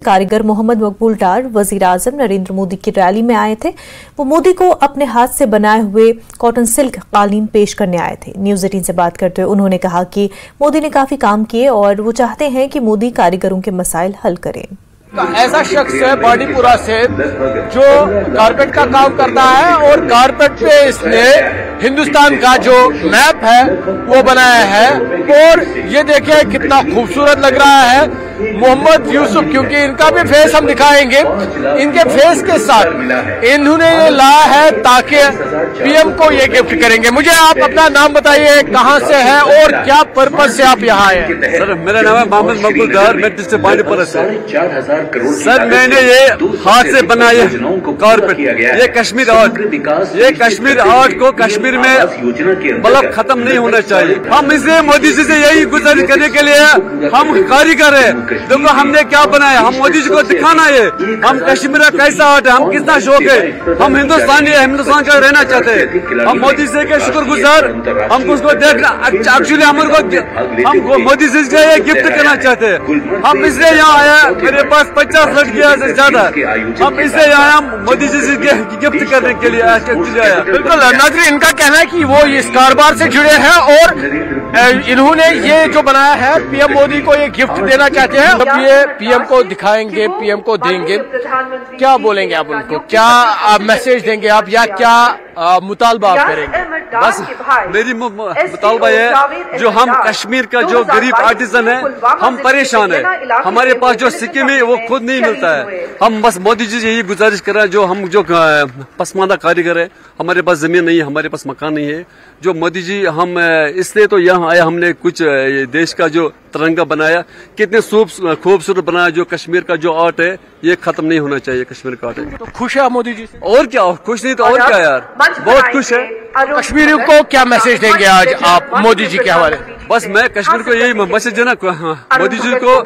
कारीगर मोहम्मद मकबूल डार वजीर आजम नरेंद्र मोदी की रैली में आए थे। वो मोदी को अपने हाथ से बनाए हुए कॉटन सिल्क कालीन पेश करने आए थे। न्यूज 18 से बात करते हुए उन्होंने कहा कि मोदी ने काफी काम किए और वो चाहते हैं कि मोदी कारीगरों के मसाइल हल करें। ऐसा शख्स है बाडीपुरा से जो कारपेट का काम करता है और कारपेट पे इसने हिंदुस्तान का जो मैप है वो बनाया है और ये देखिए कितना खूबसूरत लग रहा है। मोहम्मद यूसुफ, क्योंकि इनका भी फेस हम दिखाएंगे, इनके फेस के साथ इन्होंने ये लाया है ताकि पीएम को ये गिफ्ट करेंगे। मुझे आप अपना नाम बताइए, कहाँ से है और क्या पर्पज से आप यहाँ आए हैं? सर मेरा नाम है मोहम्मद मकबूल डार, मैं डिस्ट्रिक्ट बाडीपुरा से। सर मैंने ये हाथ से बनाया कारपेट, ये कश्मीर आर्ट, ये कश्मीर आर्ट को कश्मीर में मतलब खत्म नहीं होना चाहिए। हम इसे मोदी जी से यही गुजारिश करने के लिए हम कारीगर है। देखो हमने क्या बनाया, हम मोदी जी को दिखाना है हम कश्मीर का कैसा आर्ट है, हम कितना शौक है, हम हिंदुस्तानी है, हिंदुस्तान का रहना चाहते हैं। हम मोदी जी के शुक्रगुजार, हम उसको देखना एक्चुअली हमको मोदी जी का ये गिफ्ट करना चाहते हैं। हम इसलिए यहाँ आया, मेरे पास 50 लड़कियां से ज्यादा, हम इसलिए यहाँ आया मोदी जी के गिफ्ट करने के लिए आया। बिल्कुल नाज़रीन, इनका कहना है कि वो इस कारोबार से जुड़े हैं और इन्होंने ये जो बनाया है पीएम मोदी को ये गिफ्ट देना चाहते हैं। जब ये पीएम को दिखाएंगे, पीएम को देंगे, क्या बोलेंगे आप उनको, क्या मैसेज देंगे आप या क्या मुतालबा आप करेंगे? बस मेरी मुतालबा है, जो हम कश्मीर का जो गरीब आर्टिजन है हम परेशान है, हमारे पास जो सिक्किम है वो खुद नहीं मिलता है। हम बस मोदी जी से यही गुजारिश कर रहे हैं, जो हम जो पसमानदा कारीगर है, हमारे पास जमीन नहीं है, हमारे पास मकान नहीं है, जो मोदी जी हम इसलिए तो यहाँ आया, हमने कुछ देश का जो तिरंगा बनाया, कितने खूबसूरत बनाया। जो कश्मीर का जो आर्ट है ये खत्म नहीं होना चाहिए, कश्मीर का आर्ट है। तो खुश है मोदी जी से? और क्या खुश नहीं तो और क्या यार, बहुत खुश है। कश्मीरियों को क्या मैसेज देंगे आज आप मोदी जी के हवाले? बस मैं कश्मीर को यही मैसेज देना, मोदी जी को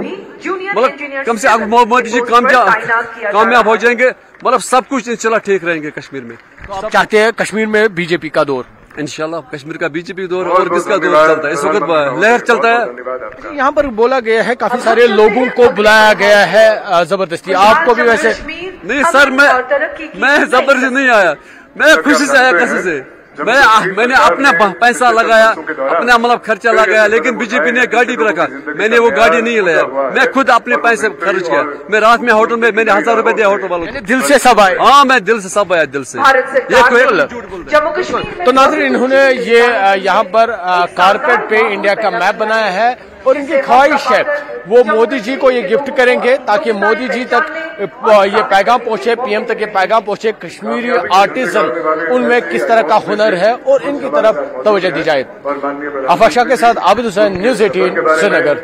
मतलब कम से कम मोदी जी कामयाब हो जाएंगे, मतलब सब कुछ इंशाल्लाह ठीक रहेंगे कश्मीर में। तो आप चाहते हैं कश्मीर में बीजेपी का दौर? इंशाल्लाह कश्मीर का बीजेपी दौर और किसका दौर चलता है इस वक्त, लहर चलता है। यहाँ पर बोला गया है काफी सारे लोगों को बुलाया गया है जबरदस्ती, आपको भी वैसे? नहीं सर, मैं जबरदस्ती नहीं आया, मैं खुशी से आया, कसम से। मैंने अपना पैसा लगाया, अपना मतलब खर्चा लगाया, लेकिन बीजेपी ने गाड़ी भी रखा, मैंने वो गाड़ी नहीं लिया, मैं खुद अपने पैसे खर्च किया। मैं रात में होटल में मैंने 1000 रुपए दिया होटल वालों को। दिल से सब आए? हाँ मैं दिल से सब आया, दिल से। ये जम्मू कश्मीर। तो नाज़रीन, इन्होंने ये यहाँ पर कारपेट पे इंडिया का मैप बनाया है और इनकी ख्वाहिश है वो मोदी जी को ये गिफ्ट करेंगे ताकि मोदी जी तक ये पैगाम पहुंचे, पीएम तक ये पैगाम पहुंचे, कश्मीरी आर्टिजन उनमें किस तरह का हुनर है और इनकी तरफ तवज्जो दी जाए। आफाक शाह के साथ आबिद हुसैन, न्यूज 18 श्रीनगर।